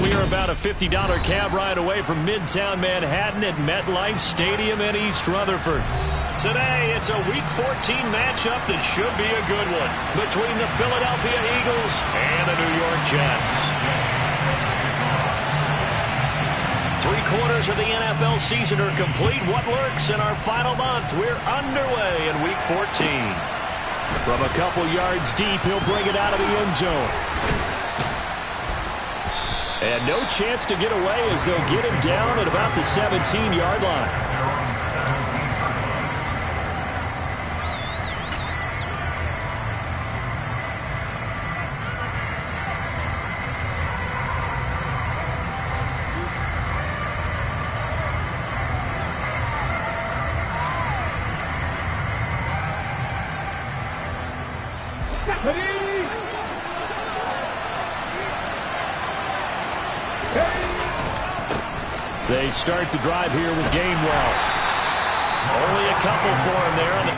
we are about a $50 cab ride away from Midtown Manhattan at MetLife Stadium in East Rutherford. Today, it's a Week 14 matchup that should be a good one between the Philadelphia Eagles and the New York Jets. 3/4 of the NFL season are complete. What lurks in our final month? We're underway in Week 14. From a couple yards deep, he'll bring it out of the end zone. And no chance to get away as they'll get him down at about the 17-yard line. They start the drive here with Gainwell. Only a couple for him there on the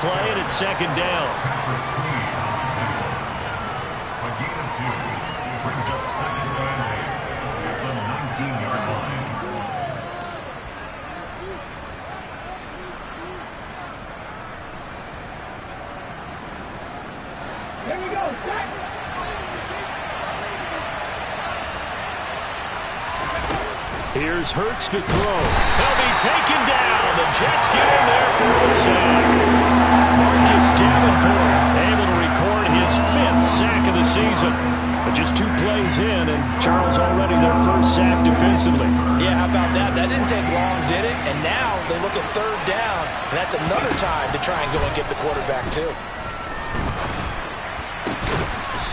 play, and it's second down. Brings up second down at the 19-yard line. Here we go. Here's Hurts to throw. He'll be taken down. The Jets get in there for a sack. Marcus Davenport able to record his 5th sack of the season. But just 2 plays in, and Charles already their first sack defensively. Yeah, how about that? That didn't take long, did it? And now they look at 3rd down, and that's another time to try and go and get the quarterback, too.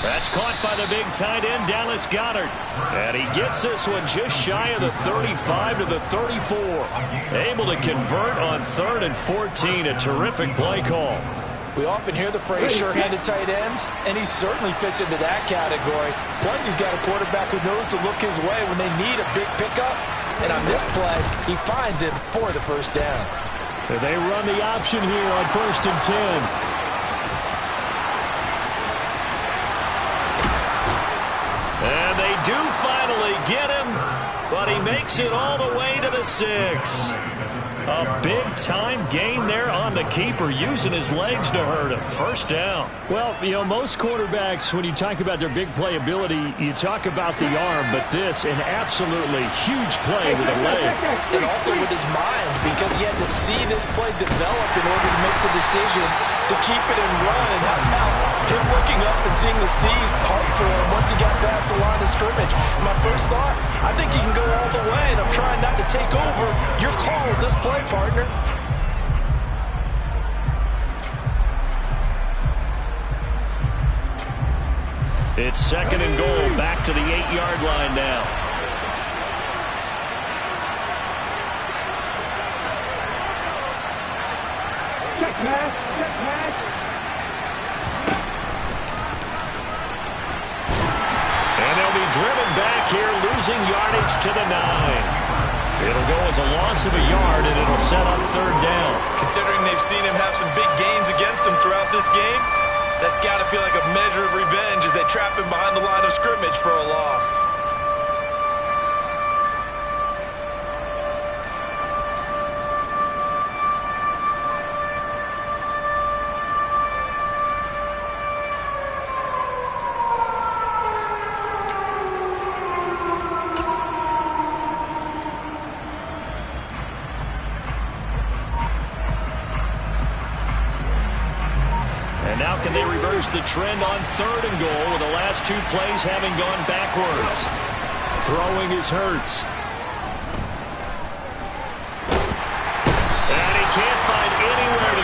That's caught by the big tight end, Dallas Goedert. And he gets this one just shy of the 35 to the 34. Able to convert on 3rd and 14. A terrific play call. We often hear the phrase sure-handed tight ends, and he certainly fits into that category. Plus, he's got a quarterback who knows to look his way when they need a big pickup. And on this play, he finds it for the first down. They run the option here on 1st and 10. And they do finally get him, but he makes it all the way to the 6. A big-time gain there on the keeper, using his legs to hurt him. First down. Well, you know, most quarterbacks, when you talk about their big play ability, you talk about the arm, but this, an absolutely huge play with a leg. And also with his mind, because he had to see this play develop in order to make the decision to keep it and run. And how about him looking up and seeing the seas part for him once he got past the line of scrimmage? My first thought, I think he can go all the way, and I'm trying not to take over your call of this play, partner. It's 2nd and goal, back to the 8-yard line now. Check pass. Check pass. And they'll be driven back here, losing yardage to the 9. It'll go as a loss of a yard, and it'll set up 3rd down. Considering they've seen him have some big gains against him throughout this game, that's got to feel like a measure of revenge as they trap him behind the line of scrimmage for a loss. And now can they reverse the trend on 3rd and goal with the last 2 plays having gone backwards? Throwing is Hurts. And he can't find anywhere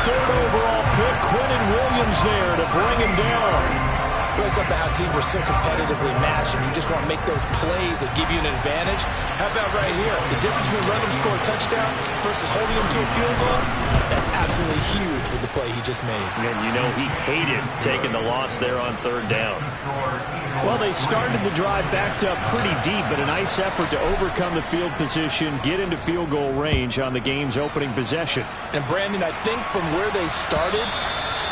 third overall pick, Quinnen Williams there to bring him down. Really something about how teams are so competitively matched, and you just want to make those plays that give you an advantage. How about right here? The difference between letting them score a touchdown versus holding them to a field goal, that's absolutely huge with the play he just made. And you know he hated taking the loss there on third down. Well, they started the drive backed up pretty deep, but a nice effort to overcome the field position, get into field goal range on the game's opening possession. And Brandon, I think from where they started,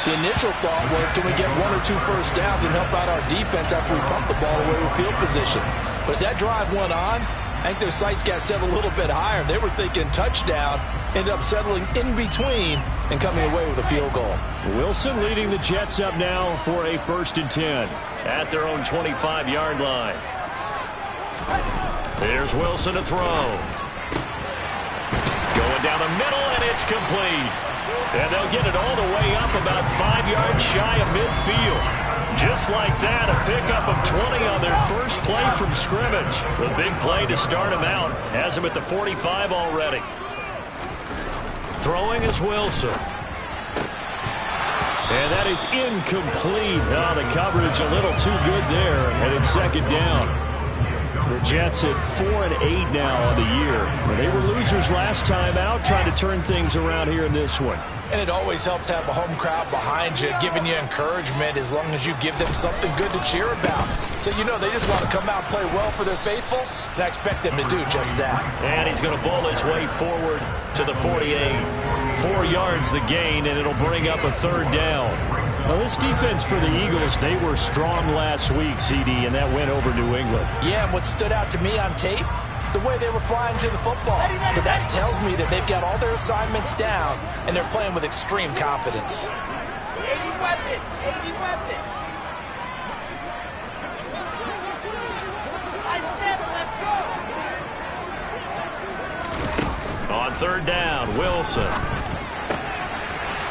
the initial thought was, can we get 1 or 2 first downs and help out our defense after we pump the ball away with field position? But as that drive went on, I think their sights got set a little bit higher. They were thinking touchdown, ended up settling in between and coming away with a field goal. Wilson leading the Jets up now for a 1st and 10 at their own 25-yard line. There's Wilson to throw. Going down the middle, and it's complete. And they'll get it all the way up about 5 yards shy of midfield. Just like that, a pickup of 20 on their first play from scrimmage. The big play to start him out. Has him at the 45 already. Throwing is Wilson. And that is incomplete. Oh, the coverage a little too good there. And it's 2nd down. The Jets at 4-8 now on the year. They were losers last time out, trying to turn things around here in this one. And it always helps to have a home crowd behind you, giving you encouragement as long as you give them something good to cheer about. So you know they just want to come out and play well for their faithful, and I expect them to do just that. And he's going to bowl his way forward to the 48. 4 yards the gain, and it'll bring up a 3rd down. Well, this defense for the Eagles, they were strong last week, CD, and that went over New England. Yeah, and what stood out to me on tape, the way they were flying to the football. So that tells me that they've got all their assignments down, and they're playing with extreme confidence. 80 weapons, 80 weapons. I said it, let's go. On 3rd down, Wilson.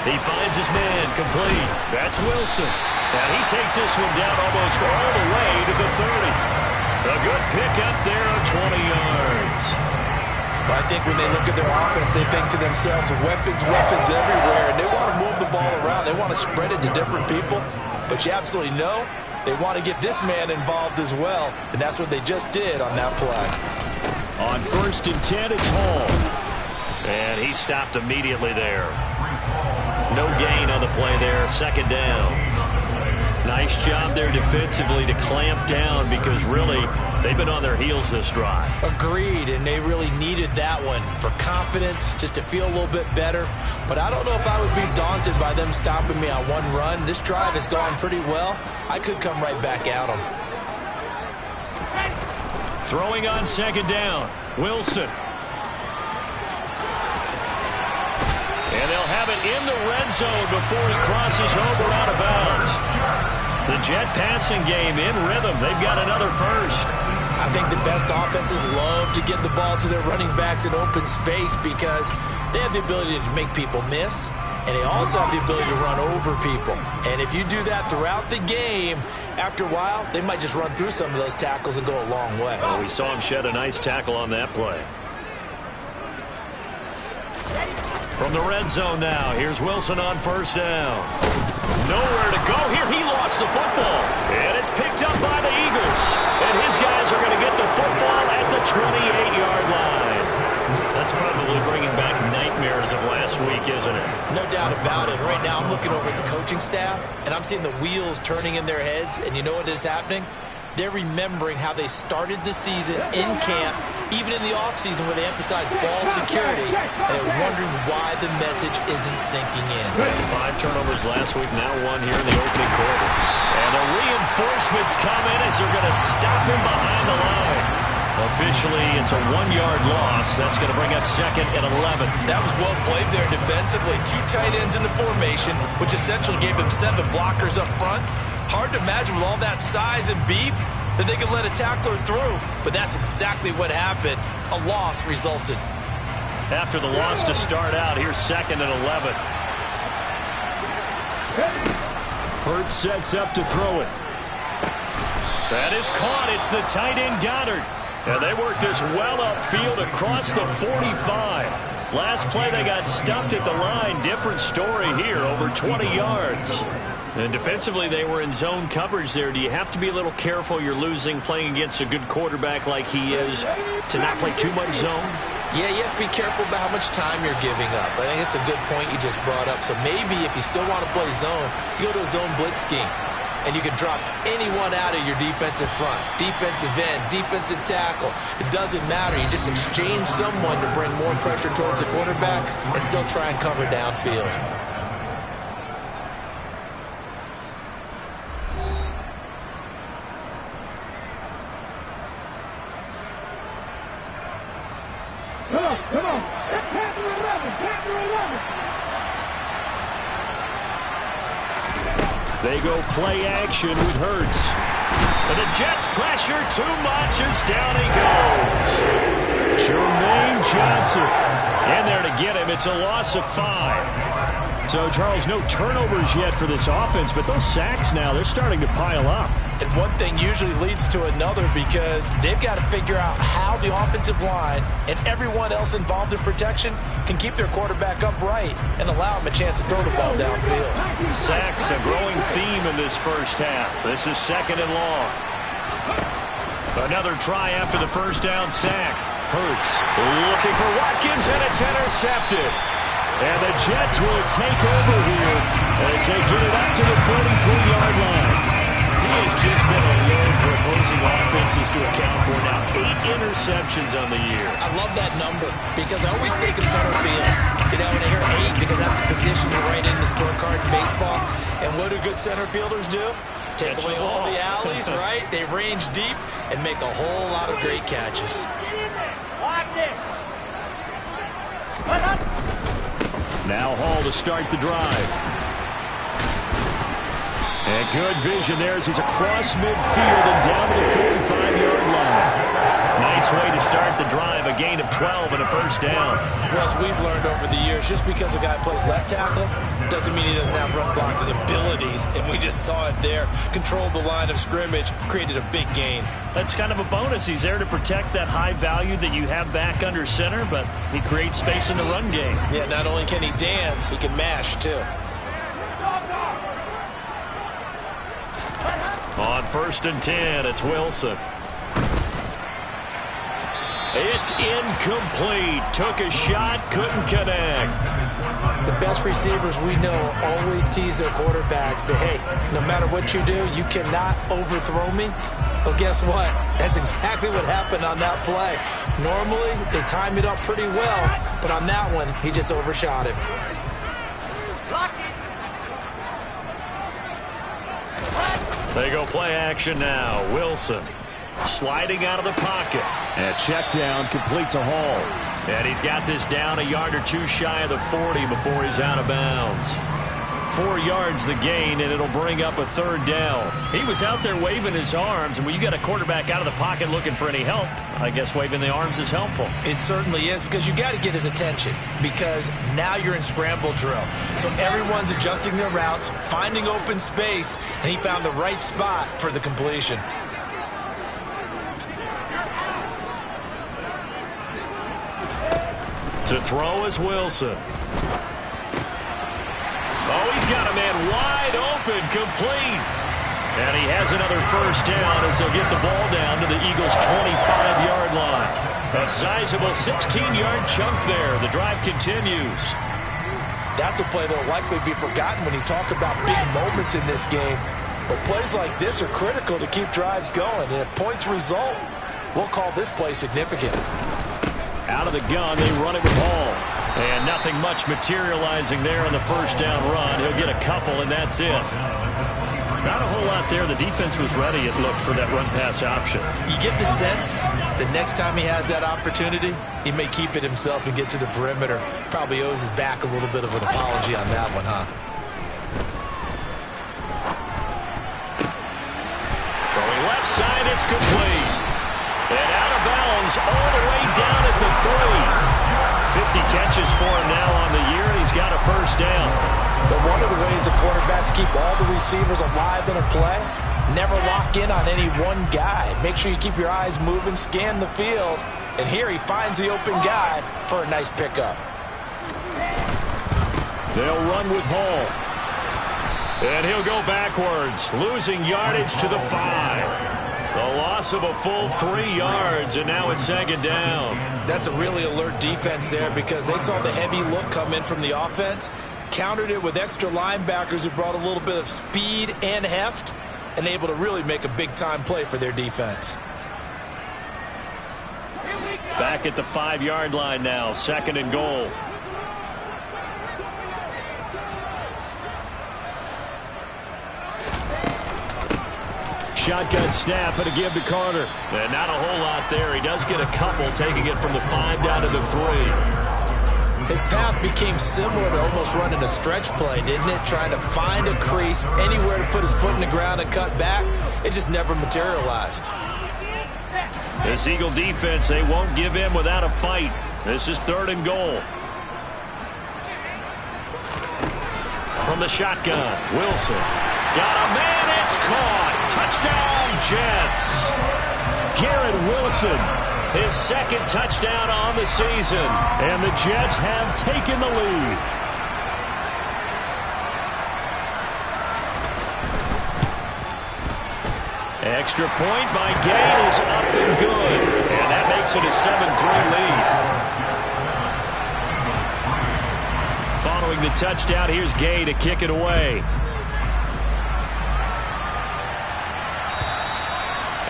He finds his man complete. That's Wilson. And he takes this one down almost all the way to the 30. A good pickup there on 20 yards. Well, I think when they look at their offense, they think to themselves, weapons, weapons everywhere, and they want to move the ball around. They want to spread it to different people, but you absolutely know they want to get this man involved as well, and that's what they just did on that play. On 1st and 10, it's Hall. And he stopped immediately there. No gain on the play there, 2nd down. Nice job there defensively to clamp down because really they've been on their heels this drive. Agreed, and they really needed that one for confidence, just to feel a little bit better. But I don't know if I would be daunted by them stopping me on one run. This drive has gone pretty well. I could come right back at them. Throwing on 2nd down, Wilson. And they'll have it in the red zone before he crosses over out of bounds. The Jet passing game in rhythm. They've got another first. I think the best offenses love to get the ball to their running backs in open space because they have the ability to make people miss, and they also have the ability to run over people. And if you do that throughout the game, after a while, they might just run through some of those tackles and go a long way. Well, we saw him shed a nice tackle on that play. From the red zone now, here's Wilson on 1st down. Nowhere to go here. He lost the football. And it's picked up by the Eagles. And his guys are going to get the football at the 28-yard line. That's probably bringing back nightmares of last week, isn't it? No doubt about it. Right now I'm looking over at the coaching staff, and I'm seeing the wheels turning in their heads. And you know what is happening? They're remembering how they started the season in camp, even in the offseason where they emphasized ball security, and they're wondering why the message isn't sinking in. 5 turnovers last week, now 1 here in the opening quarter. And the reinforcements come in as they're going to stop him behind the line. Officially, it's a 1-yard loss. That's going to bring up 2nd and 11. That was well played there defensively. 2 tight ends in the formation, which essentially gave them 7 blockers up front. Hard to imagine with all that size and beef that they could let a tackler through, but that's exactly what happened. A loss resulted. After the loss to start out, here's 2nd and 11. Hurts sets up to throw it. That is caught. It's the tight end Goddard. And they work this well upfield across the 45. Last play, they got stuffed at the line. Different story here, over 20 yards. And defensively, they were in zone coverage there. Do you have to be a little careful you're losing playing against a good quarterback like he is to not play too much zone? Yeah, you have to be careful about how much time you're giving up. I think it's a good point you just brought up. So maybe if you still want to play zone, you go to a zone blitz scheme. And you can drop anyone out of your defensive front. Defensive end, defensive tackle. It doesn't matter. You just exchange someone to bring more pressure towards the quarterback and still try and cover downfield. Come on. That's Panther 11. Panther 11. They go play action with Hurts. And the Jets pressure too much as down he goes. Jermaine Johnson in there to get him. It's a loss of 5. So, Charles, no turnovers yet for this offense, but those sacks now, they're starting to pile up. And one thing usually leads to another because they've got to figure out how the offensive line and everyone else involved in protection can keep their quarterback upright and allow him a chance to throw the ball downfield. Sacks, a growing theme in this first half. This is 2nd and long. Another try after the first down sack. Hurts looking for Watkins, and it's intercepted. And the Jets will take over here as they get it up to the 43-yard line. He has just been a load for opposing offenses to account for now. 8 interceptions on the year. I love that number because I always think of center field. You know, when I hear 8, because that's the position you write in the scorecard in baseball. And what do good center fielders do? Take away all the alleys, right? They range deep and make a whole lot of great catches. Locked in. Now Hall to start the drive. And good vision there as he's across midfield and down to the 45-yard line. Nice way to start the drive, a gain of 12 and a first down. Well, as we've learned over the years, just because a guy plays left tackle doesn't mean he doesn't have run blocking abilities, and we just saw it there. Controlled the line of scrimmage, created a big gain. That's kind of a bonus. He's there to protect that high value that you have back under center, but he creates space in the run game. Yeah, not only can he dance, he can mash, too. On 1st and 10, it's Wilson. It's incomplete. Took a shot, couldn't connect. The best receivers we know always tease their quarterbacks that, hey, no matter what you do, you cannot overthrow me. Well, guess what? That's exactly what happened on that play. Normally, they time it up pretty well, but on that one, he just overshot it. They go play action now. Wilson sliding out of the pocket. And check down, complete to Hall. And he's got this down a yard or two shy of the 40 before he's out of bounds. 4 yards the gain, and it'll bring up a 3rd down. He was out there waving his arms, and when you got a quarterback out of the pocket looking for any help, I guess waving the arms is helpful. It certainly is, because you got to get his attention, because now you're in scramble drill. So everyone's adjusting their routes, finding open space, and he found the right spot for the completion. To throw is Wilson. Oh, he's got a man wide open, complete. And he has another first down as they'll get the ball down to the Eagles' 25-yard line. A sizable 16-yard chunk there. The drive continues. That's a play that will likely be forgotten when you talk about big moments in this game. But plays like this are critical to keep drives going. And if points result, we'll call this play significant. Out of the gun, they run it with Hall. And nothing much materializing there on the first down run. He'll get a couple, and that's it. Not a whole lot there. The defense was ready, it looked, for that run-pass option. You get the sense that next time he has that opportunity, he may keep it himself and get to the perimeter. Probably owes his back a little bit of an apology on that one, huh? Throwing left side, it's complete. And out of bounds all the way down at the 3. 50 catches for him now on the year. He's got a first down. But one of the ways the quarterbacks keep all the receivers alive in a play, never lock in on any one guy. Make sure you keep your eyes moving, scan the field. And here he finds the open guy for a nice pickup. They'll run with Hall. And he'll go backwards, losing yardage to the 5. A loss of a full 3 yards, and now it's 2nd down. That's a really alert defense there because they saw the heavy look come in from the offense, countered it with extra linebackers who brought a little bit of speed and heft, and able to really make a big-time play for their defense. Back at the 5-yard line now, 2nd and goal. Shotgun snap and a give to Carter. And not a whole lot there. He does get a couple, taking it from the 5 down to the 3. His path became similar to almost running a stretch play, didn't it? Trying to find a crease, anywhere to put his foot in the ground and cut back. It just never materialized. This Eagle defense, they won't give in without a fight. This is 3rd and goal. From the shotgun, Wilson. Got a man, it's caught. Touchdown, Jets. Garrett Wilson, his 2nd touchdown on the season. And the Jets have taken the lead. Extra point by Gay is up and good. And that makes it a 7-3 lead. Following the touchdown, here's Gay to kick it away.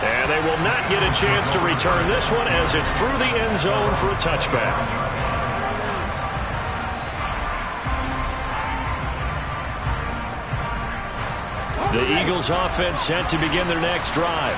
And they will not get a chance to return this one as it's through the end zone for a touchback. The Eagles offense set to begin their next drive.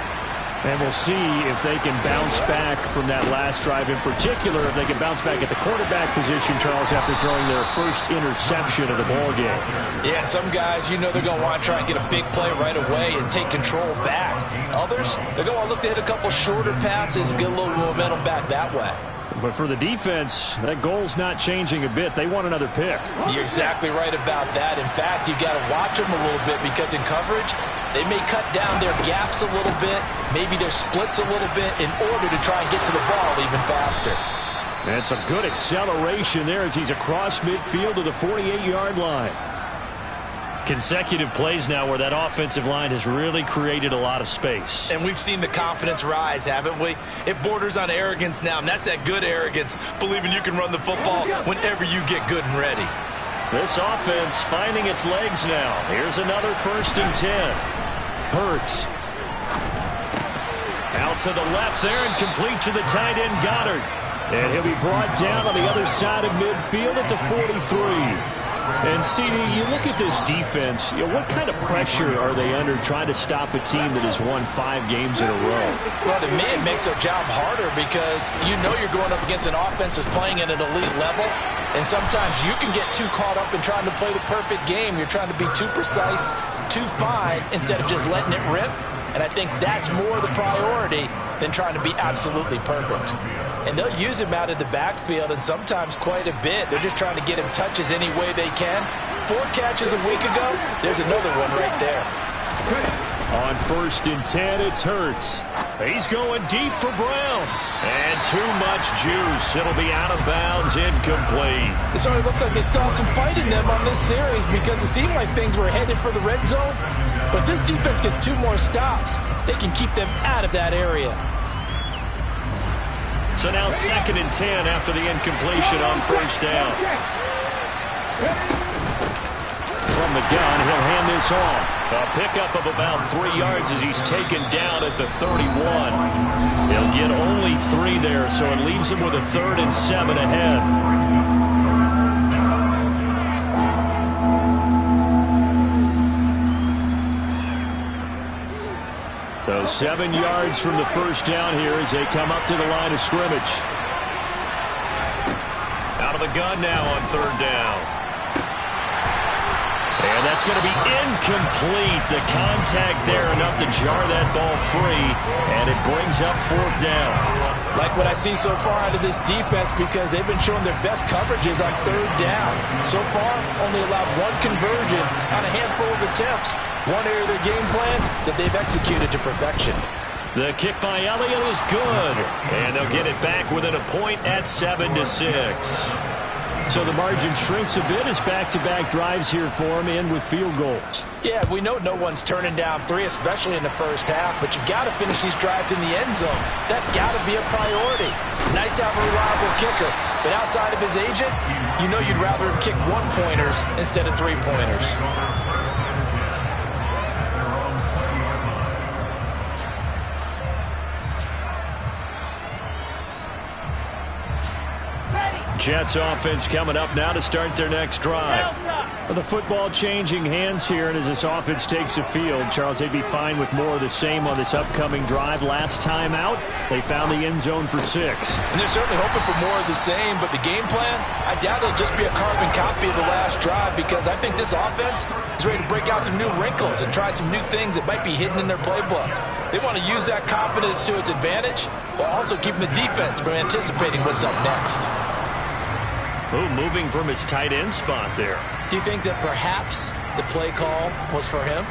And we'll see if they can bounce back from that last drive. In particular, if they can bounce back at the quarterback position, Charles, after throwing their first interception of the ballgame. Yeah, some guys, you know they're going to want to try and get a big play right away and take control back. Others, they're going to look to hit a couple shorter passes, get a little momentum back that way. But for the defense, that goal's not changing a bit. They want another pick. You're exactly right about that. In fact, you got to watch them a little bit because in coverage, they may cut down their gaps a little bit, maybe their splits a little bit in order to try and get to the ball even faster. And some good acceleration there as he's across midfield to the 48-yard line. Consecutive plays now where that offensive line has really created a lot of space. And we've seen the confidence rise, haven't we? It borders on arrogance now, and that's that good arrogance, believing you can run the football whenever you get good and ready. This offense finding its legs now. Here's another 1st and 10. Hurts. Out to the left there and complete to the tight end Goddard. And he'll be brought down on the other side of midfield at the 43. And, CD, you look at this defense, what kind of pressure are they under trying to stop a team that has won 5 games in a row? Well, to me, it makes their job harder because you know you're going up against an offense that's playing at an elite level, and sometimes you can get too caught up in trying to play the perfect game. You're trying to be too precise, too fine, instead of just letting it rip. And I think that's more the priority than trying to be absolutely perfect. And they'll use him out of the backfield, and sometimes quite a bit. They're just trying to get him touches any way they can. 4 catches a week ago, there's another one right there. On 1st and 10, it's Hurts. He's going deep for Brown. And too much juice. It'll be out of bounds, incomplete. It sort of looks like they still have some fight in them on this series because it seemed like things were headed for the red zone. But this defense gets 2 more stops. They can keep them out of that area. So now 2nd and 10 after the incompletion on 1st down. From the gun, he'll hand this off. A pickup of about 3 yards as he's taken down at the 31. He'll get only 3 there, so it leaves him with a 3rd and 7 ahead. So 7 yards from the 1st down here as they come up to the line of scrimmage. Out of the gun now on 3rd down. And that's going to be incomplete. The contact there enough to jar that ball free, and it brings up 4th down. Like what I see so far out of this defense because they've been showing their best coverages on 3rd down. So far, only allowed 1 conversion on a handful of attempts. One area of their game plan that they've executed to perfection. The kick by Elliott is good, and they'll get it back within a point at 7-6. So the margin shrinks a bit as back-to-back drives here for him, and with field goals. Yeah, we know no one's turning down 3, especially in the first half, but you've got to finish these drives in the end zone. That's got to be a priority. Nice to have a reliable kicker, but outside of his agent, you know you'd rather him kick 1-pointers instead of 3-pointers. Jets offense coming up now to start their next drive. Well, the football changing hands here, and as this offense takes the field, Charles, they'd be fine with more of the same on this upcoming drive. Last time out, they found the end zone for 6. And they're certainly hoping for more of the same, but the game plan, I doubt it'll just be a carbon copy of the last drive, because I think this offense is ready to break out some new wrinkles and try some new things that might be hidden in their playbook. They want to use that confidence to its advantage, while also keeping the defense from anticipating what's up next. Oh, moving from his tight end spot there. Do you think that perhaps the play call was for him?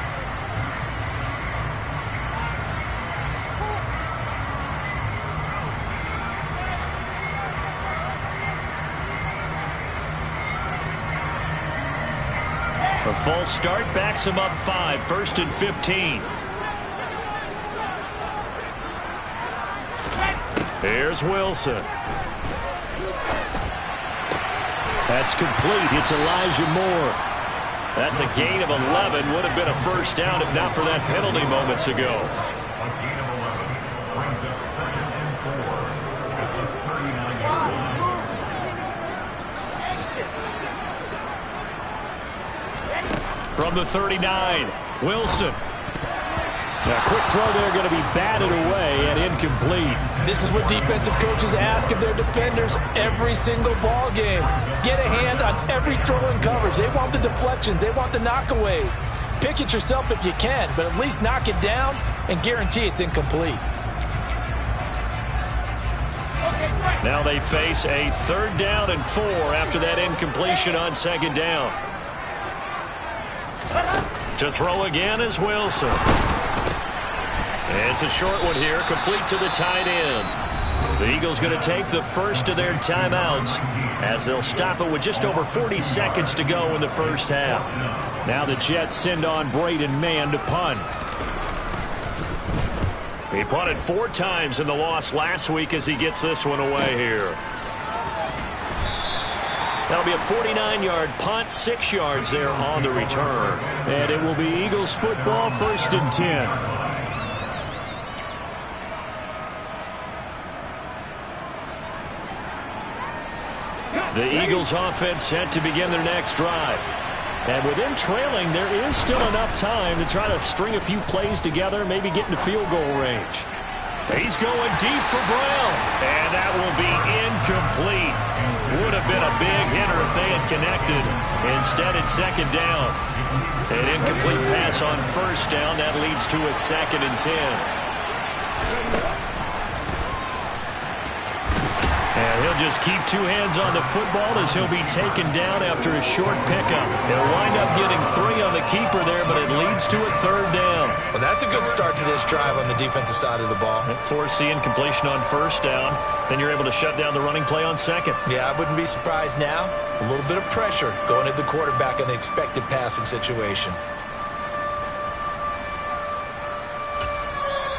A false start backs him up 5, 1st and 15. Here's Wilson. That's complete. It's Elijah Moore. That's a gain of 11. Would have been a first down if not for that penalty moments ago. A gain of 11 brings up 2nd and 4 at the 39-yard line. From the 39, Wilson. Now, quick throw there, going to be batted away and incomplete. This is what defensive coaches ask of their defenders every single ball game. Get a hand on every throw in coverage. They want the deflections. They want the knockaways. Pick it yourself if you can, but at least knock it down and guarantee it's incomplete. Now they face a 3rd down and 4 after that incompletion on 2nd down. To throw again is Wilson. It's a short one here, complete to the tight end. The Eagles going to take the first of their timeouts as they'll stop it with just over 40 seconds to go in the first half. Now the Jets send on Braden Mann to punt. He punted 4 times in the loss last week as he gets this one away here. That'll be a 49-yard punt, 6 yards there on the return. And it will be Eagles football, 1st and 10. The Eagles offense set to begin their next drive. And with them trailing, there is still enough time to try to string a few plays together, maybe get into field goal range. He's going deep for Brown. And that will be incomplete. Would have been a big hitter if they had connected. Instead, it's 2nd down. An incomplete pass on 1st down. That leads to a 2nd and 10. And he'll just keep 2 hands on the football as he'll be taken down after a short pickup. He'll wind up getting 3 on the keeper there, but it leads to a 3rd down. Well, that's a good start to this drive on the defensive side of the ball. That force the incompletion on 1st down. Then you're able to shut down the running play on 2nd. Yeah, I wouldn't be surprised now. A little bit of pressure going at the quarterback in an expected passing situation.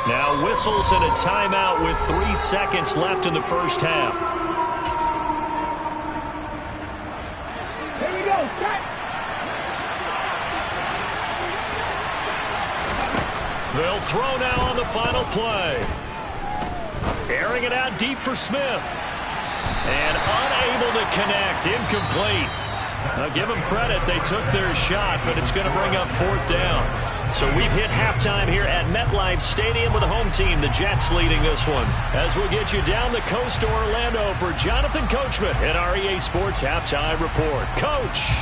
Now whistles and a timeout with 3 seconds left in the first half. Here we go, Scott. They'll throw now on the final play. Airing it out deep for Smith. And unable to connect. Incomplete. Now give them credit. They took their shot, but it's going to bring up 4th down. So we've hit halftime here at MetLife Stadium with the home team, the Jets, leading this one. As we'll get you down the coast to Orlando for Jonathan Coachman at our EA Sports Halftime Report. Coach!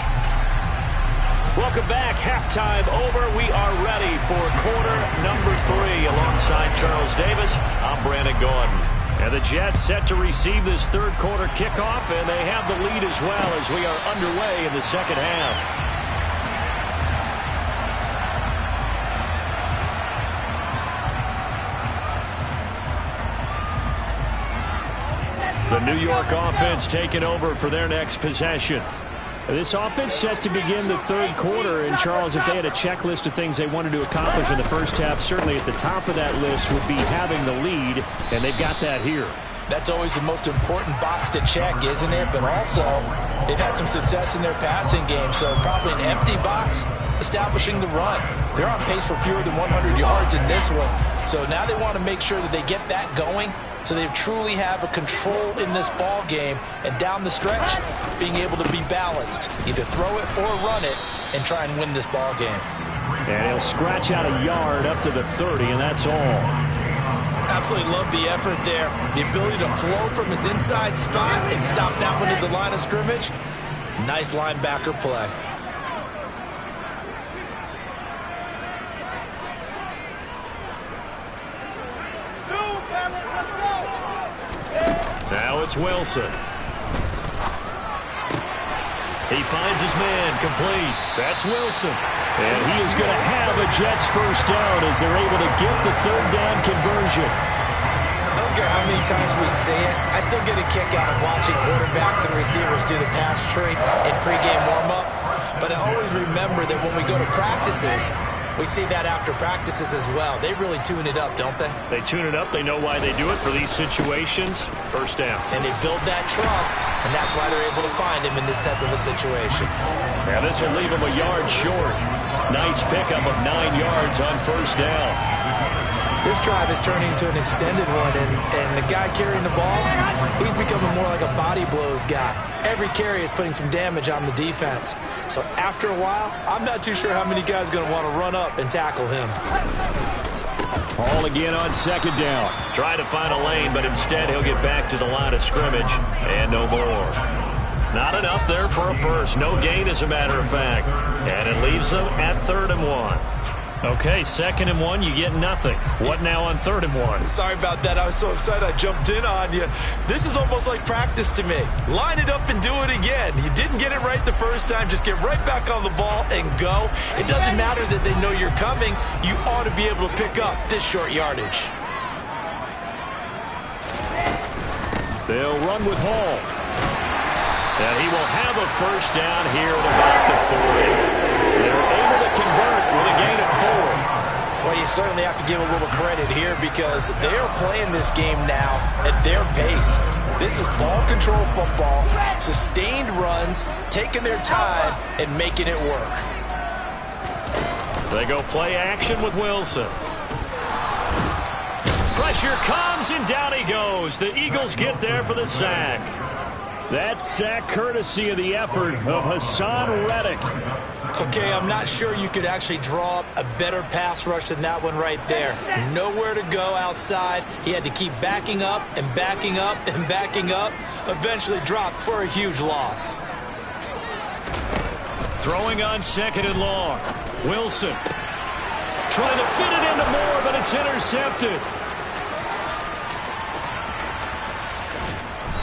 Welcome back. Halftime over. We are ready for quarter number 3 alongside Charles Davis. I'm Brandon Gordon. And the Jets set to receive this 3rd quarter kickoff, and they have the lead as well as we are underway in the 2nd half. The The New York offense taking over for their next possession. This offense set to begin the third quarter, and Charles, if they had a checklist of things they wanted to accomplish in the first half, certainly at the top of that list would be having the lead, and they've got that here. That's always the most important box to check, isn't it? But also, they've had some success in their passing game, so probably an empty box establishing the run. They're on pace for fewer than 100 yards in this one, so now they want to make sure that they get that going so they truly have a control in this ball game, and down the stretch, being able to be balanced. Either throw it or run it and try and win this ball game. And he'll scratch out a yard up to the 30, and that's all. Absolutely love the effort there. The ability to flow from his inside spot and stop that one at the line of scrimmage. Nice linebacker play. Now it's Wilson. He finds his man complete. That's Wilson. And he is going to have a Jets first down as they're able to get the third down conversion. I don't care how many times we see it. I still get a kick out of watching quarterbacks and receivers do the pass tree in pregame warm-up. But I always remember that when we go to practices, we see that after practices as well. They really tune it up, don't they? They tune it up. They know why they do it for these situations. First down. And they build that trust, and that's why they're able to find him in this type of a situation. Now this will leave him a yard short. Nice pickup of 9 yards on first down. This drive is turning into an extended one, and the guy carrying the ball, he's becoming more like a body blows guy. Every carry is putting some damage on the defense. So after a while, I'm not too sure how many guys are going to want to run up and tackle him. Ball again on second down. Try to find a lane, but instead he'll get back to the line of scrimmage, and no more. Not enough there for a first. No gain, as a matter of fact. And it leaves them at 3rd and 1. Okay, 2nd and 1, you get nothing. What now on 3rd and 1? Sorry about that. I was so excited I jumped in on you. This is almost like practice to me. Line it up and do it again. You didn't get it right the first time. Just get right back on the ball and go. It doesn't matter that they know you're coming. You ought to be able to pick up this short yardage. They'll run with Hall. And he will have a first down here at about the 40. They're able to convert with a gain of 4. Well, you certainly have to give a little credit here because they're playing this game now at their pace. This is ball control football, sustained runs, taking their time, and making it work. They go play action with Wilson. Pressure comes, and down he goes. The Eagles get there for the sack. That sack courtesy of the effort of Hassan Reddick. Okay, I'm not sure you could actually draw up a better pass rush than that one right there. Nowhere to go outside. He had to keep backing up and backing up and backing up. Eventually dropped for a huge loss. Throwing on 2nd and long. Wilson trying to fit it into Moore, but it's intercepted.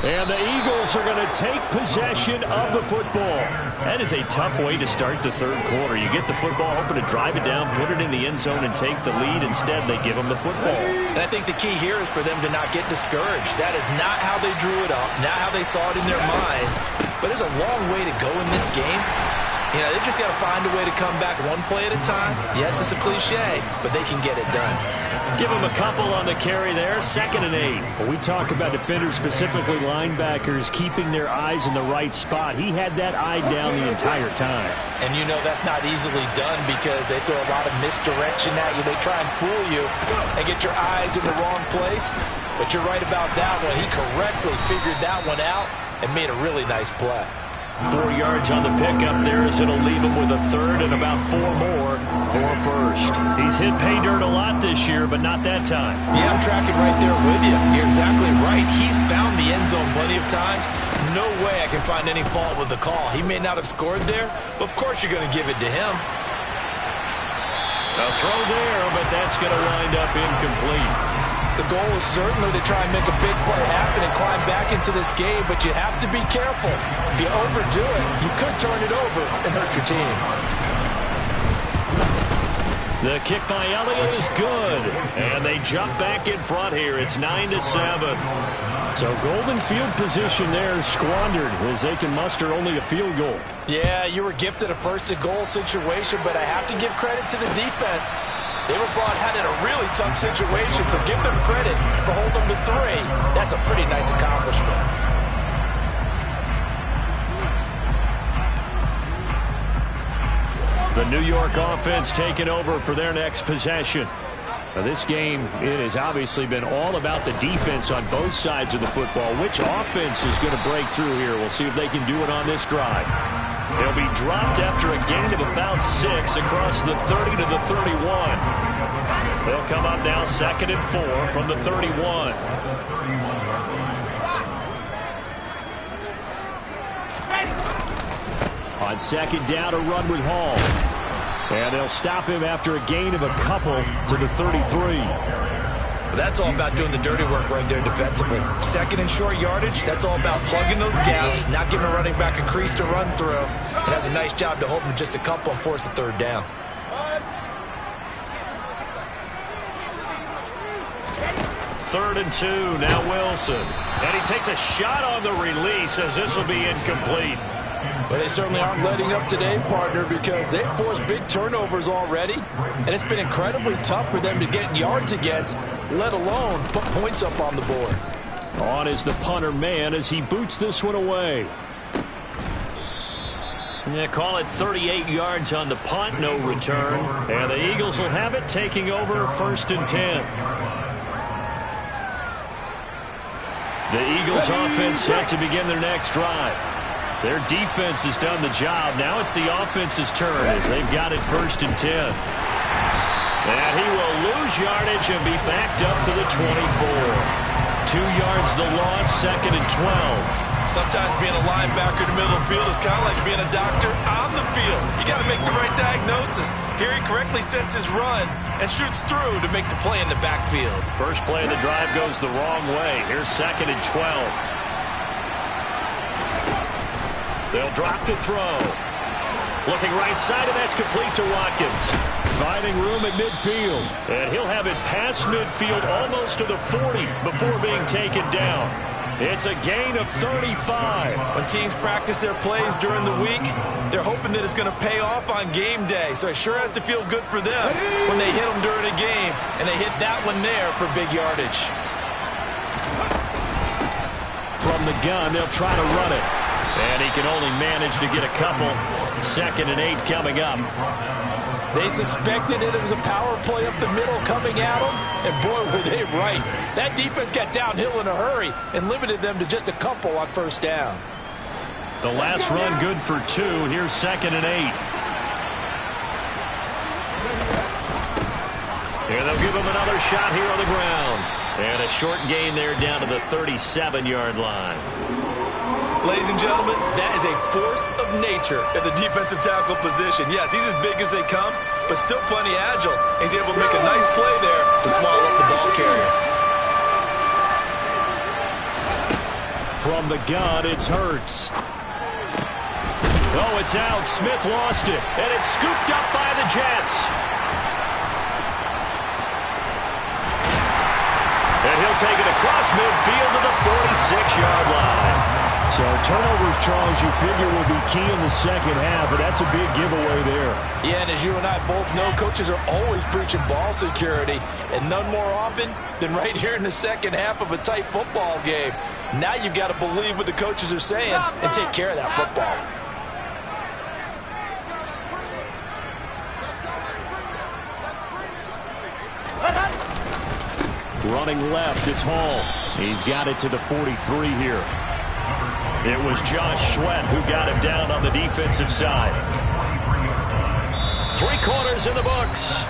And the Eagles are going to take possession of the football. That is a tough way to start the 3rd quarter. You get the football, hoping to drive it down, put it in the end zone, and take the lead. Instead, they give them the football. And I think the key here is for them to not get discouraged. That is not how they drew it up, not how they saw it in their minds. But there's a long way to go in this game. You know, they've just got to find a way to come back one play at a time. Yes, it's a cliche, but they can get it done. Give them a couple on the carry there. 2nd and 8. When we talk about defenders, specifically linebackers, keeping their eyes in the right spot. He had that eye down the entire time. And you know that's not easily done because they throw a lot of misdirection at you. They try and fool you and get your eyes in the wrong place. But you're right about that one. He correctly figured that one out and made a really nice play. 4 yards on the pickup there as it'll leave him with a 3rd and about 4 more for a first. He's hit pay dirt a lot this year, but not that time. Yeah, I'm tracking right there with you. You're exactly right. He's found the end zone plenty of times. No way I can find any fault with the call. He may not have scored there, but of course you're going to give it to him. A throw there, but that's going to wind up incomplete. The goal is certainly to try and make a big play happen and climb back into this game, but you have to be careful. If you overdo it, you could turn it over and hurt your team. The kick by Elliott is good. And they jump back in front here. It's 9-7. So golden field position there squandered as they can muster only a field goal. Yeah, you were gifted a first-and-goal situation, but I have to give credit to the defense. They were brought out in a really tough situation, so give them credit for holding them to 3. That's a pretty nice accomplishment. The New York offense taking over for their next possession. Now this game, it has obviously been all about the defense on both sides of the football. Which offense is going to break through here? We'll see if they can do it on this drive. They'll be dropped after a gain of about 6 across the 30 to the 31. They'll come up now 2nd and 4 from the 31. On 2nd down, a run with Hall. And they'll stop him after a gain of a couple to the 33. That's all about doing the dirty work right there defensively. 2nd and short yardage, that's all about plugging those gaps, not giving a running back a crease to run through. And that's a nice job to hold him just a couple and force the 3rd down. Third and 2, now Wilson. And he takes a shot on the release as this will be incomplete. But they certainly aren't letting up today, partner, because they've forced big turnovers already. And it's been incredibly tough for them to get yards against, let alone put points up on the board. On is the punter man as he boots this one away. They call it 38 yards on the punt, no return. And the Eagles will have it, taking over 1st and 10. The Eagles offense set to begin their next drive. Their defense has done the job. Now it's the offense's turn as they've got it 1st and 10. And he will lose yardage and be backed up to the 24. 2 yards the loss, 2nd and 12. Sometimes being a linebacker in the middle of the field is kind of like being a doctor on the field. You got to make the right diagnosis. Here he correctly sets his run and shoots through to make the play in the backfield. First play of the drive goes the wrong way. Here's 2nd and 12. They'll drop to throw. Looking right side, and that's complete to Watkins. Finding room at midfield. And he'll have it past midfield almost to the 40 before being taken down. It's a gain of 35. When teams practice their plays during the week, they're hoping that it's going to pay off on game day. So it sure has to feel good for them when they hit them during a game, and they hit that one there for big yardage. From the gun, they'll try to run it. And he can only manage to get a couple. 2nd and 8 coming up. They suspected it was a power play up the middle coming at them, and boy, were they right. That defense got downhill in a hurry and limited them to just a couple on 1st down. The last run good for 2. Here's 2nd and 8. And they'll give him another shot here on the ground. And a short gain there down to the 37-yard line. Ladies and gentlemen, that is a force of nature at the defensive tackle position. Yes, he's as big as they come, but still plenty agile. He's able to make a nice play there to swallow up the ball carrier. From the gun, it's Hurts. Oh, it's out. Smith lost it, and it's scooped up by the Jets. And he'll take it across midfield to the 46-yard line. So turnovers, Charles, you figure will be key in the 2nd half, and that's a big giveaway there. Yeah, and as you and I both know, coaches are always preaching ball security, and none more often than right here in the 2nd half of a tight football game. Now you've got to believe what the coaches are saying and take care of that football. Running left, it's Hall. He's got it to the 43 here. It was Josh Sweat who got him down on the defensive side. 3 quarters in the books.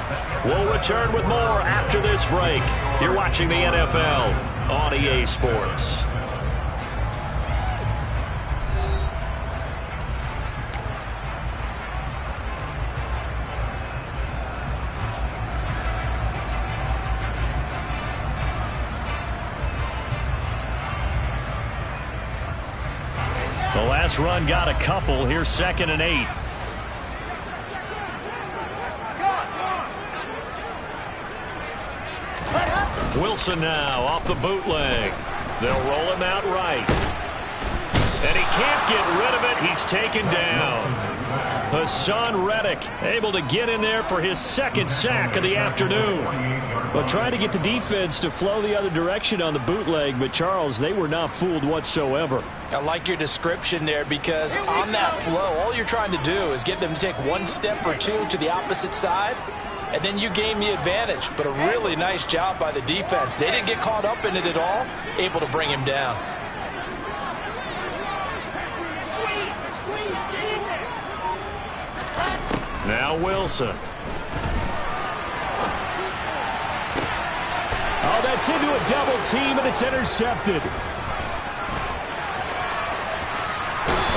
We'll return with more after this break. You're watching the NFL on EA Sports. The last run got a couple. Here's 2nd and 8. Wilson now off the bootleg. They'll roll him out right. And he can't get rid of it. He's taken down. Hassan Reddick able to get in there for his second sack of the afternoon. Well, trying to get the defense to flow the other direction on the bootleg, but Charles, they were not fooled whatsoever. I like your description there because on that flow, all you're trying to do is get them to take one step or two to the opposite side, and then you gain the advantage. But a really nice job by the defense. They didn't get caught up in it at all, able to bring him down. Now Wilson. Oh, that's into a double team, and it's intercepted.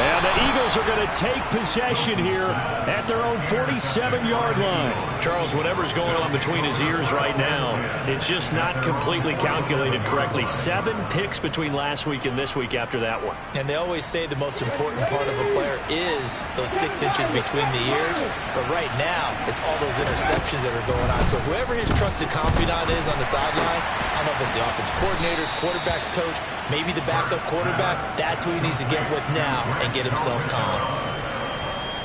And the Eagles are going to take possession here at their own 47-yard line. Charles, whatever's going on between his ears right now, it's just not completely calculated correctly. 7 picks between last week and this week after that one. And they always say the most important part of a player is those 6 inches between the ears. But right now, it's all those interceptions that are going on. So whoever his trusted confidant is on the sidelines, I don't know if it's the offense coordinator, quarterback's coach, maybe the backup quarterback, that's who he needs to get with now and get himself calm.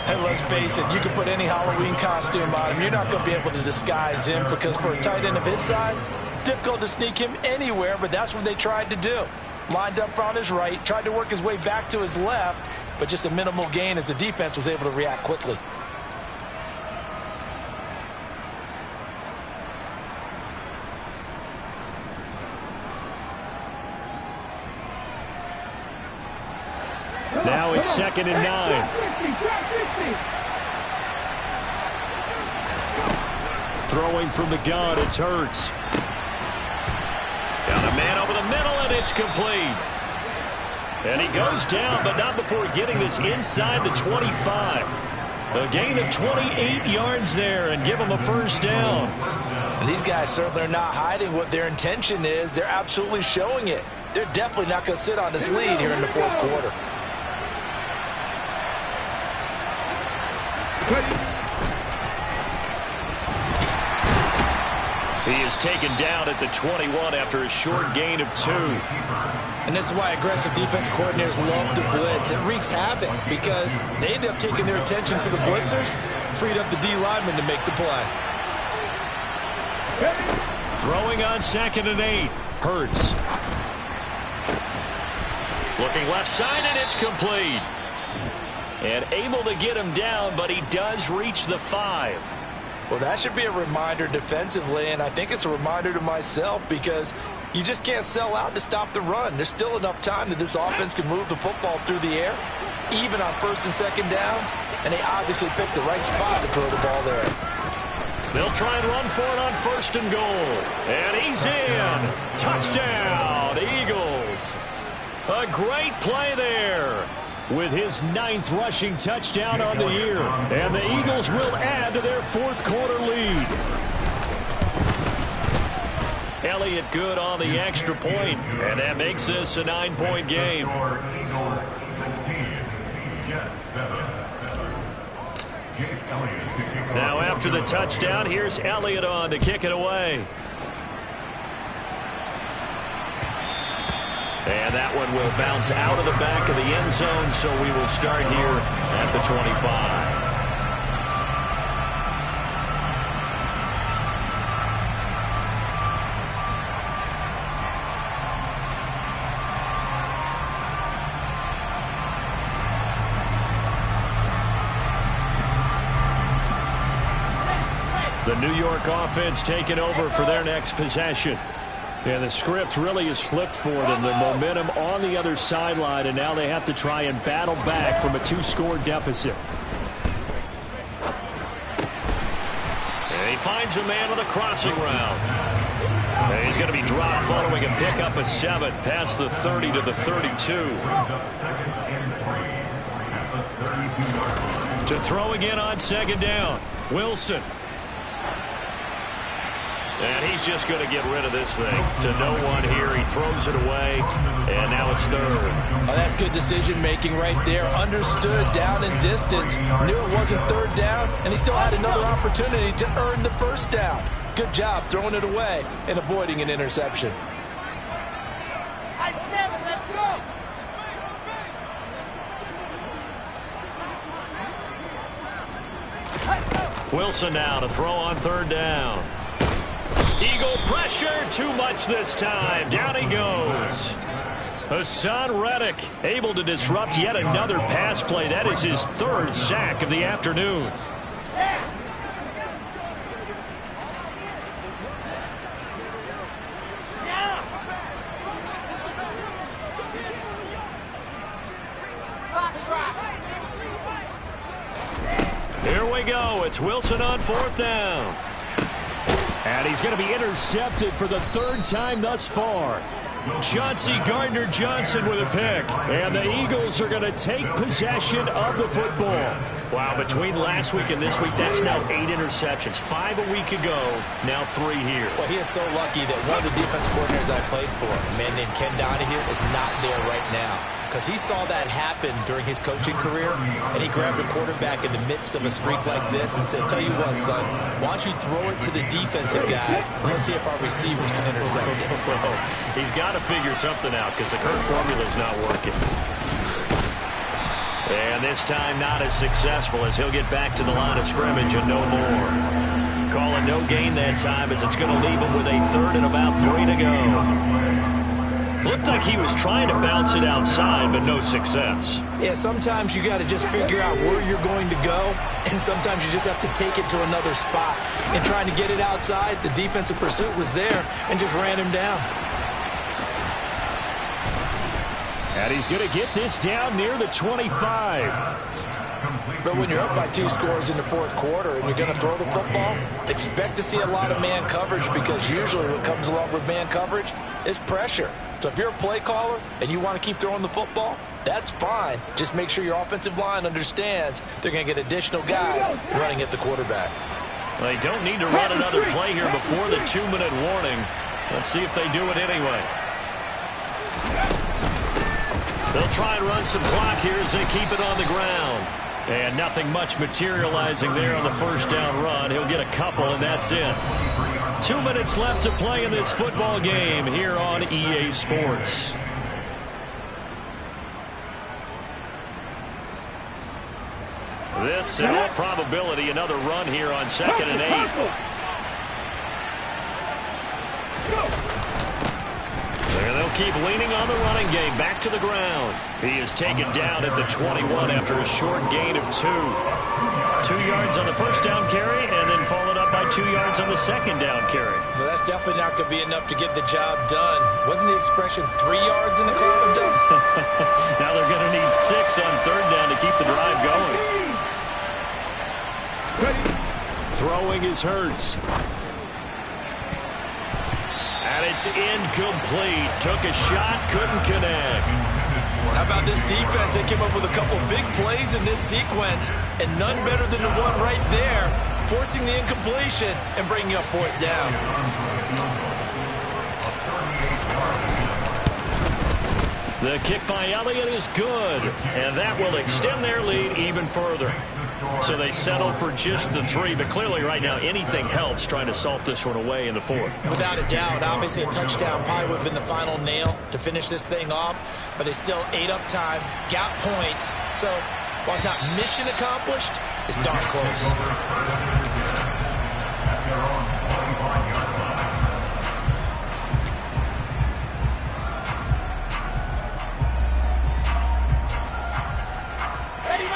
And let's face it, you can put any Halloween costume on him. You're not going to be able to disguise him because for a tight end of his size, difficult to sneak him anywhere, but that's what they tried to do. Lined up on his right, tried to work his way back to his left, but just a minimal gain as the defense was able to react quickly. Now it's 2nd and 9. Throwing from the gun, it's Hurts. Got a man over the middle, and it's complete. And he goes down, but not before getting this inside the 25. A gain of 28 yards there, and give him a first down. And these guys certainly are not hiding what their intention is. They're absolutely showing it. They're definitely not going to sit on this lead here in the 4th quarter. He is taken down at the 21 after a short gain of 2. And this is why aggressive defense coordinators love to blitz. It wreaks havoc because they end up taking their attention to the blitzers, freed up the D lineman to make the play. Throwing on 2nd and 8. Hurts. Looking left side, and it's complete. And able to get him down, but he does reach the 5. Well, that should be a reminder defensively, and I think it's a reminder to myself because you just can't sell out to stop the run. There's still enough time that this offense can move the football through the air, even on 1st and 2nd downs, and they obviously picked the right spot to throw the ball there. They'll try and run for it on 1st and goal. And he's in. Touchdown, Eagles. A great play there. With his 9th rushing touchdown on the year. And the Eagles will add to their 4th quarter lead. Elliott good on the extra point, and that makes this a 9-point game. Eagles 16, Jets 7. Jake Elliott to kick off. Now after the touchdown, here's Elliott on to kick it away. And that one will bounce out of the back of the end zone, so we will start here at the 25. The New York offense taking over for their next possession. Yeah, the script really is flipped for them. The momentum on the other sideline, and now they have to try and battle back from a 2-score deficit. And he finds a man on the crossing route. And he's going to be dropped following a pickup of 7 past the 30 to the 32. To throw again on 2nd down. Wilson. And he's just going to get rid of this thing to no one here. He throws it away, and now it's 3rd. Oh, that's good decision-making right there. Understood down and distance. Knew it wasn't 3rd down, and he still had another opportunity to earn the 1st down. Good job throwing it away and avoiding an interception. I 7, let's go. Wilson now to throw on 3rd down. Eagle pressure, too much this time. Down he goes. Hassan Reddick able to disrupt yet another pass play. That is his 3rd sack of the afternoon. Here we go. It's Wilson on 4th down. And he's going to be intercepted for the 3rd time thus far. Chauncey Gardner-Johnson with a pick. And the Eagles are going to take possession of the football. Wow, between last week and this week, that's now 8 interceptions. 5 a week ago, now 3 here. Well, he is so lucky that one of the defensive coordinators I played for, a man named Ken Donahue, is not there right now. Because he saw that happen during his coaching career, and he grabbed a quarterback in the midst of a streak like this and said, tell you what, son, why don't you throw it to the defensive guys, and let's see if our receivers can intercept it. He's got to figure something out because the current formula's not working. And this time not as successful as he'll get back to the line of scrimmage and no more. Calling no gain that time as it's going to leave him with a 3rd and about 3 to go. Looked like he was trying to bounce it outside, but no success. Yeah, sometimes you got to just figure out where you're going to go, and sometimes you just have to take it to another spot. And trying to get it outside, the defensive pursuit was there and just ran him down. And he's going to get this down near the 25. But when you're up by 2 scores in the 4th quarter and you're going to throw the football, expect to see a lot of man coverage, because usually what comes along with man coverage is pressure. So if you're a play caller and you want to keep throwing the football, that's fine. Just make sure your offensive line understands they're going to get additional guys running at the quarterback. Well, they don't need to run another play here before the 2-minute warning. Let's see if they do it anyway. They'll try and run some clock here as they keep it on the ground. And nothing much materializing there on the 1st down run. He'll get a couple, and that's it. 2 minutes left to play in this football game here on EA Sports. This, in all probability, another run here on 2nd and 8. And they'll keep leaning on the running game. Back to the ground. He is taken down at the 21 after a short gain of 2. 2 yards on the 1st down carry, and then followed up by 2 yards on the 2nd down carry. Well, that's definitely not going to be enough to get the job done. Wasn't the expression 3 yards in a cloud of dust? Now they're going to need 6 on 3rd down to keep the drive going. Throwing is Hurts. And it's incomplete. Took a shot, couldn't connect. How about this defense? They came up with a couple big plays in this sequence, and none better than the one right there, forcing the incompletion and bringing up 4th down. The kick by Elliott is good, and that will extend their lead even further. So they settle for just the 3, but clearly right now anything helps trying to salt this one away in the 4th. Without a doubt, obviously a touchdown probably would have been the final nail to finish this thing off, but it's still 8 up time, got points. So while it's not mission accomplished, it's darn close.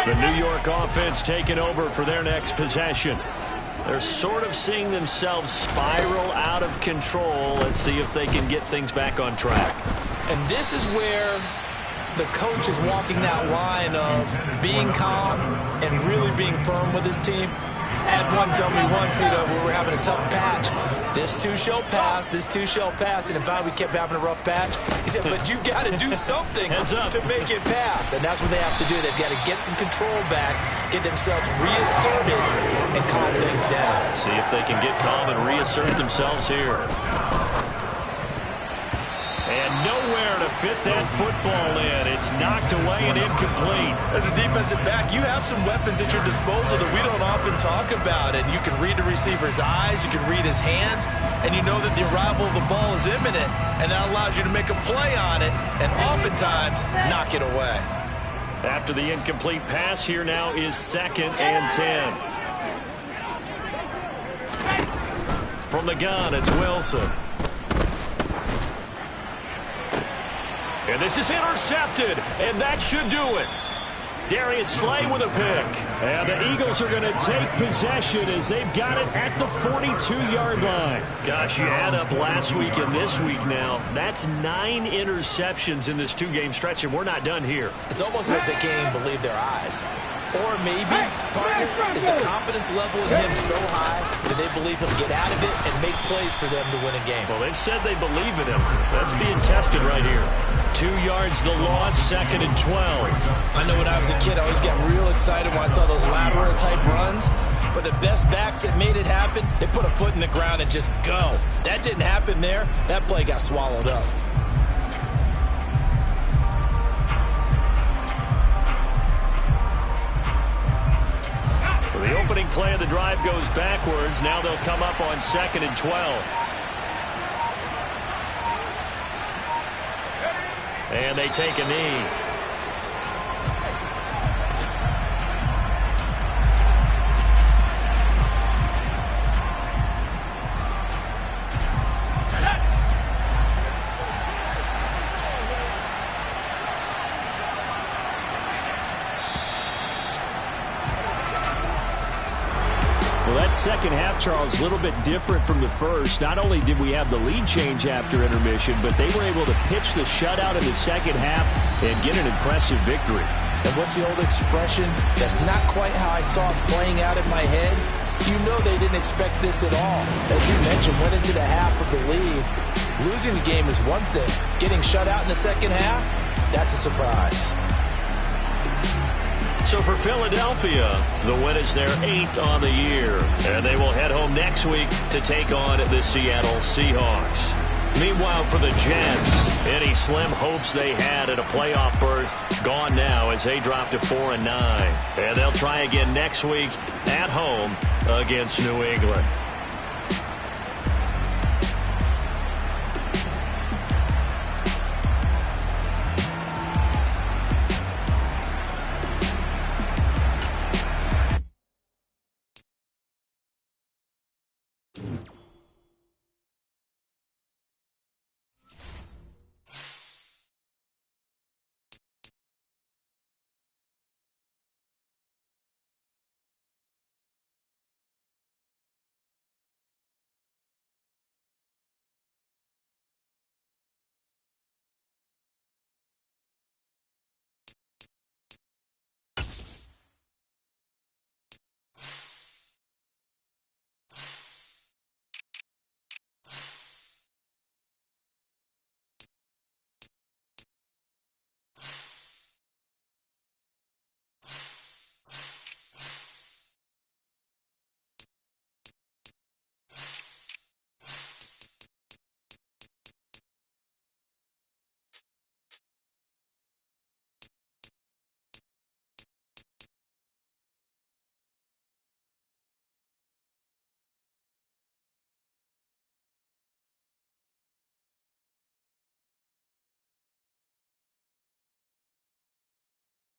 The New York offense taking over for their next possession. They're sort of seeing themselves spiral out of control. Let's see if they can get things back on track. And this is where the coach is walking that line of being calm and really being firm with his team. I had one tell me once, we were having a tough patch. This too shall pass, this too shall pass. And in fact, we kept having a rough patch. He said, but you've got to do something to make it pass. And that's what they have to do. They've got to get some control back, get themselves reasserted, and calm things down. See if they can get calm and reassert themselves here. And nowhere to to fit that football in. It's knocked away and incomplete. As a defensive back, you have some weapons at your disposal that we don't often talk about. And you can read the receiver's eyes, you can read his hands, and you know that the arrival of the ball is imminent, and that allows you to make a play on it and oftentimes knock it away. After the incomplete pass, here now is 2nd and 10. From the gun, it's Wilson. And this is intercepted, and that should do it. Darius Slay with a pick. And the Eagles are going to take possession as they've got it at the 42-yard line. Gosh, you add up last week and this week now, that's 9 interceptions in this 2-game stretch, and we're not done here. It's almost like the game believed their eyes. Or maybe, partner, is the confidence level in him so high that they believe he'll get out of it and make plays for them to win a game. Well, they've said they believe in him. That's being tested right here. 2 yards the loss, 2nd and 12. I know when I was a kid, I always got real excited when I saw those lateral-type runs. But the best backs that made it happen, they put a foot in the ground and just go. That didn't happen there. That play got swallowed up. The opening play of the drive goes backwards. Now they'll come up on 2nd and 12. And they take a knee. Well, that second half, Charles, a little bit different from the first. Not only did we have the lead change after intermission, but they were able to pitch the shutout in the second half and get an impressive victory. And what's the old expression? That's not quite how I saw it playing out in my head. You know they didn't expect this at all. As you mentioned, went into the half with the lead. Losing the game is one thing. Getting shut out in the second half, that's a surprise. So for Philadelphia, the win is their 8th on the year. And they will head home next week to take on the Seattle Seahawks. Meanwhile, for the Jets, any slim hopes they had at a playoff berth gone now as they drop to 4-9. And they'll try again next week at home against New England.